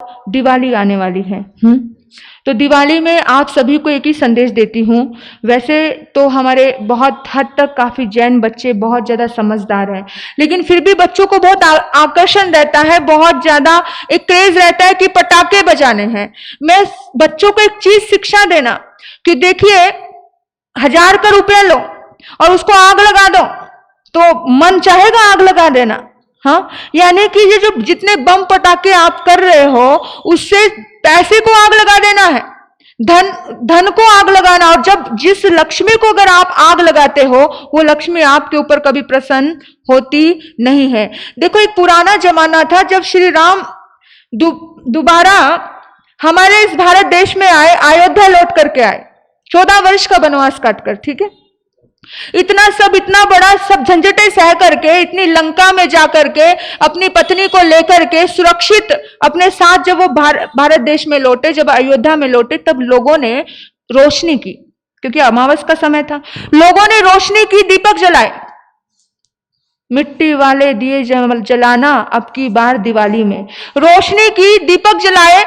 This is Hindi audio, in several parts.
दिवाली आने वाली है। तो दिवाली में आप सभी को एक ही संदेश देती हूँ। वैसे तो हमारे बहुत हद तक काफी जैन बच्चे बहुत ज्यादा समझदार हैं, लेकिन फिर भी बच्चों को बहुत आकर्षण रहता है, बहुत ज्यादा एक क्रेज रहता है कि पटाखे बजाने हैं। मैं बच्चों को एक चीज शिक्षा देना कि देखिए 1000 का रुपया लो और उसको आग लगा दो तो मन चाहेगा आग लगा देना। हाँ, यानी कि ये जो जितने बम पटाखे आप कर रहे हो उससे पैसे को आग लगा देना है, धन को आग लगाना। और जब जिस लक्ष्मी को अगर आप आग लगाते हो वो लक्ष्मी आपके ऊपर कभी प्रसन्न होती नहीं है। देखो, एक पुराना जमाना था जब श्री राम दोबारा हमारे इस भारत देश में आए, अयोध्या लौट करके आए 14 वर्ष का वनवास काटकर। ठीक है, इतना बड़ा सब झंझटें सह करके, इतनी लंका में जाकर के अपनी पत्नी को लेकर के सुरक्षित अपने साथ जब वो भारत देश में लौटे, जब अयोध्या में लौटे, तब लोगों ने रोशनी की, क्योंकि अमावस का समय था। लोगों ने रोशनी की, दीपक जलाए। मिट्टी वाले दिए जलाना अब की बार दिवाली में, रोशनी की, दीपक जलाए।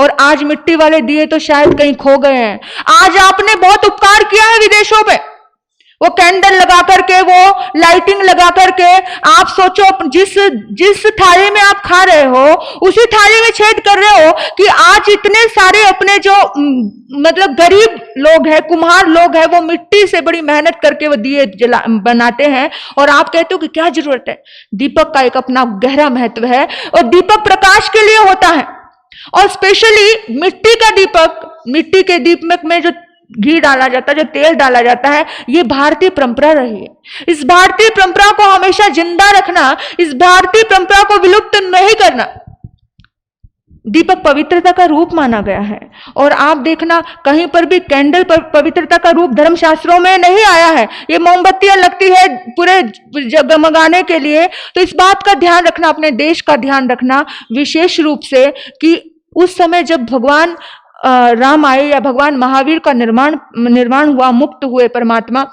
और आज मिट्टी वाले दिए तो शायद कहीं खो गए हैं। आज आपने बहुत उपकार किया है विदेशों में, वो कैंडल लगा करके, वो लाइटिंग लगा करके। आप सोचो, जिस थाली में आप खा रहे हो उसी थाली में छेद कर रहे हो कि आज इतने सारे अपने जो मतलब गरीब लोग हैं, कुम्हार लोग हैं, वो मिट्टी से बड़ी मेहनत करके वो दिए बनाते हैं। और आप कहते हो कि क्या जरूरत है। दीपक का एक अपना गहरा महत्व है और दीपक प्रकाश के लिए होता है। और स्पेशली मिट्टी का दीपक, मिट्टी के दीपक में जो घी डाला जाता है, जो तेल डाला जाता है, ये भारतीय परंपरा रही है। इस भारतीय परंपरा को हमेशा जिंदा रखना, इस भारतीय परंपरा को विलुप्त नहीं करना। दीपक पवित्रता का रूप माना गया है। और आप देखना कहीं पर भी कैंडल पर पवित्रता का रूप धर्मशास्त्रों में नहीं आया है। ये मोमबत्तियां लगती है पूरे जगमगाने के लिए। तो इस बात का ध्यान रखना, अपने देश का ध्यान रखना विशेष रूप से कि उस समय जब भगवान राम आए या भगवान महावीर का निर्माण हुआ, मुक्त हुए परमात्मा,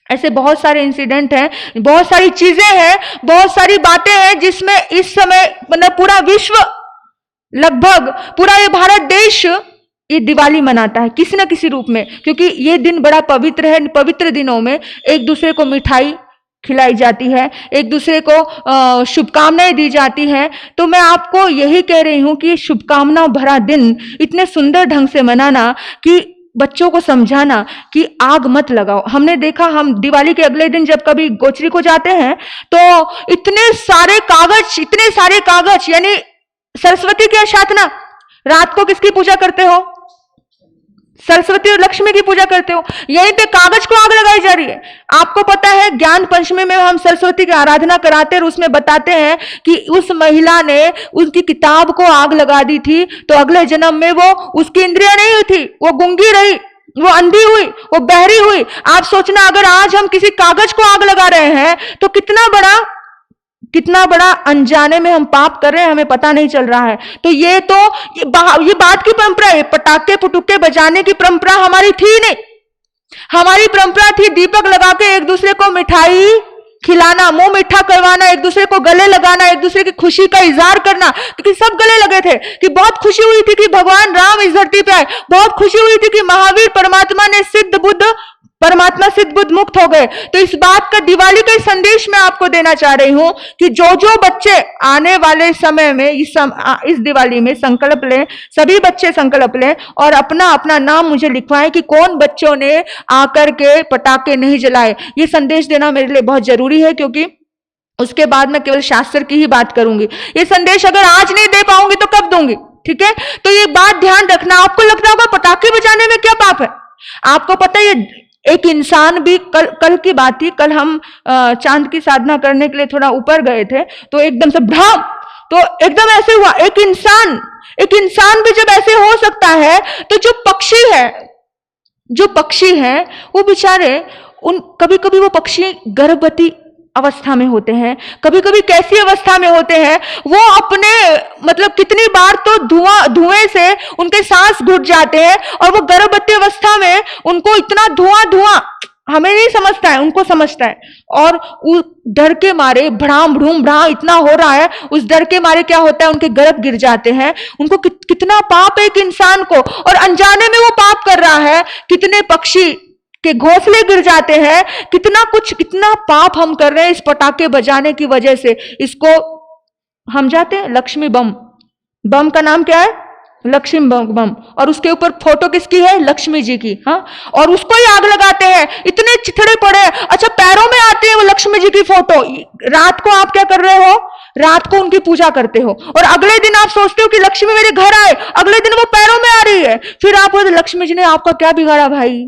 ऐसे बहुत सारे इंसिडेंट हैं, बहुत सारी चीजें हैं, बहुत सारी बातें हैं जिसमें इस समय मतलब पूरा विश्व, लगभग पूरा ये भारत देश ये दिवाली मनाता है किसी न किसी रूप में, क्योंकि ये दिन बड़ा पवित्र है। पवित्र दिनों में एक दूसरे को मिठाई खिलाई जाती है, एक दूसरे को शुभकामनाएं दी जाती हैं। तो मैं आपको यही कह रही हूं कि शुभकामनाओं भरा दिन इतने सुंदर ढंग से मनाना कि बच्चों को समझाना कि आग मत लगाओ। हमने देखा, हम दिवाली के अगले दिन जब कभी गोचरी को जाते हैं तो इतने सारे कागज, यानी सरस्वती की अशातना। रात को किसकी पूजा करते हो? सरस्वती और लक्ष्मी की पूजा करते हो। यहीं पे कागज को आग लगाई जा रही है। आपको पता है ज्ञान पंचमी में हम सरस्वती की आराधना कराते हैं और उसमें बताते हैं कि उस महिला ने उसकी किताब को आग लगा दी थी, तो अगले जन्म में वो उसकी इंद्रियां नहीं हुई थी, वो गूंगी रही, वो अंधी हुई, वो बहरी हुई। आप सोचना, अगर आज हम किसी कागज को आग लगा रहे हैं तो कितना बड़ा अनजाने में हम पाप कर रहे हैं, हमें पता नहीं चल रहा है। तो ये बात की परंपरा है। पटाखे पुटुके बजाने की परंपरा हमारी थी नहीं। हमारी परंपरा थी दीपक लगा के एक दूसरे को मिठाई खिलाना, मुंह मीठा करवाना, एक दूसरे को गले लगाना, एक दूसरे की खुशी का इजहार करना, क्योंकि सब गले लगे थे कि बहुत खुशी हुई थी कि भगवान राम इस धरती पे आए, बहुत खुशी हुई थी कि महावीर परमात्मा ने परमात्मा सिद्ध बुद्ध मुक्त हो गए। तो इस बात का, दिवाली का संदेश मैं आपको देना चाह रही हूं कि जो बच्चे आने वाले समय में इस दिवाली में संकल्प लें, सभी बच्चे संकल्प लें और अपना नाम मुझे लिखवाएं कि कौन बच्चों ने आकर के पटाखे नहीं जलाए। ये संदेश देना मेरे लिए बहुत जरूरी है, क्योंकि उसके बाद मैं केवल शास्त्र की ही बात करूंगी। ये संदेश अगर आज नहीं दे पाऊंगी तो कब दूंगी? ठीक है, तो ये बात ध्यान रखना। आपको लगता होगा पटाखे बजाने में क्या पाप है? आपको पता है, ये एक इंसान भी, कल की बात थी, कल हम चांद की साधना करने के लिए थोड़ा ऊपर गए थे, तो एकदम से भ्राम, तो एकदम ऐसे हुआ। एक इंसान भी जब ऐसे हो सकता है, तो जो पक्षी है वो बेचारे, कभी कभी वो पक्षी गर्भवती अवस्था में होते हैं, कभी कभी कैसी अवस्था में होते हैं, वो अपने मतलब कितनी बार तो धुएं से उनके सांस घुट जाते हैं और वो गर्भवती अवस्था में उनको इतना धुआं हमें नहीं समझता है, उनको समझता है। और उस डर के मारे भड़ाम भड़ूम भड़ा इतना हो रहा है, उस डर के मारे क्या होता है, उनके गर्भ गिर जाते हैं। उनको कितना पाप है एक इंसान को, और अनजाने में वो पाप कर रहा है। कितने पक्षी के घोंसले गिर जाते हैं, कितना कुछ, कितना पाप हम कर रहे हैं इस पटाखे बजाने की वजह से। इसको हम जाते हैं लक्ष्मी बम, बम का नाम क्या है, लक्ष्मी बम, और उसके ऊपर फोटो किसकी है, लक्ष्मी जी की। हाँ, और उसको ही आग लगाते हैं, इतने चिथड़े पड़े। अच्छा, पैरों में आते हैं वो लक्ष्मी जी की फोटो। रात को आप क्या कर रहे हो, रात को उनकी पूजा करते हो, और अगले दिन आप सोचते हो कि लक्ष्मी मेरे घर आए, अगले दिन वो पैरों में आ रही है। फिर आप बोलते लक्ष्मी जी ने आपका क्या बिगाड़ा भाई।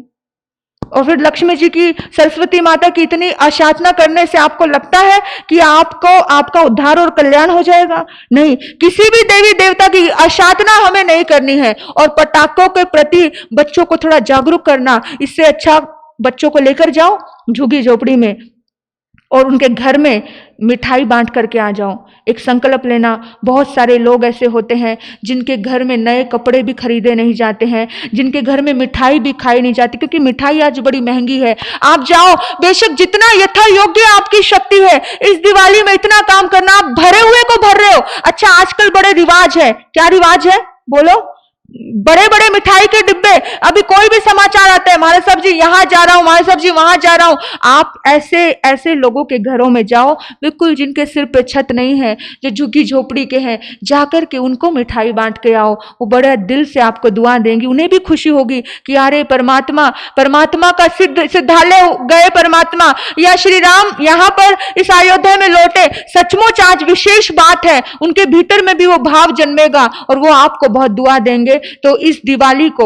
और फिर लक्ष्मी जी की, सरस्वती माता की इतनी आराधना करने से आपको लगता है कि आपको, आपका उद्धार और कल्याण हो जाएगा? नहीं, किसी भी देवी देवता की आराधना हमें नहीं करनी है। और पटाखों के प्रति बच्चों को थोड़ा जागरूक करना, इससे अच्छा बच्चों को लेकर जाओ झुग्गी झोपड़ी में और उनके घर में मिठाई बांट करके आ जाओ। एक संकल्प लेना। बहुत सारे लोग ऐसे होते हैं जिनके घर में नए कपड़े भी खरीदे नहीं जाते हैं, जिनके घर में मिठाई भी खाई नहीं जाती, क्योंकि मिठाई आज बड़ी महंगी है। आप जाओ, बेशक जितना यथा योग्य आपकी शक्ति है, इस दिवाली में इतना काम करना। आप भरे हुए को भर रहे हो। अच्छा, आजकल बड़े रिवाज है, क्या रिवाज है बोलो, बड़े बड़े मिठाई के डिब्बे। अभी कोई भी समाचार आता है, हमारे सब्जी यहां जा रहा हूं, हमारे सब्जी वहां जा रहा हूं। आप ऐसे ऐसे लोगों के घरों में जाओ, बिल्कुल जिनके सिर पे छत नहीं है, जो झुग्गी झोपड़ी के हैं, जाकर के उनको मिठाई बांट के आओ। वो बड़े दिल से आपको दुआ देंगी, उन्हें भी खुशी होगी कि अरे परमात्मा, परमात्मा का सिद्धालय गए परमात्मा, या श्री राम यहाँ पर इस अयोध्या में लौटे। सचमुच आज विशेष बात है, उनके भीतर में भी वो भाव जन्मेगा और वो आपको बहुत दुआ देंगे। तो इस दिवाली को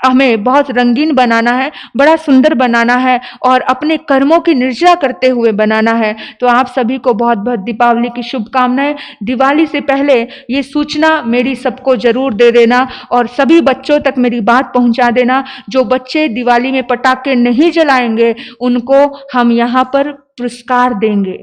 हमें बहुत रंगीन बनाना है, बड़ा सुंदर बनाना है, और अपने कर्मों की निर्जरा करते हुए बनाना है। तो आप सभी को बहुत बहुत दीपावली की शुभकामनाएं। दिवाली से पहले ये सूचना मेरी सबको जरूर दे देना और सभी बच्चों तक मेरी बात पहुंचा देना। जो बच्चे दिवाली में पटाखे नहीं जलाएंगे उनको हम यहाँ पर पुरस्कार देंगे।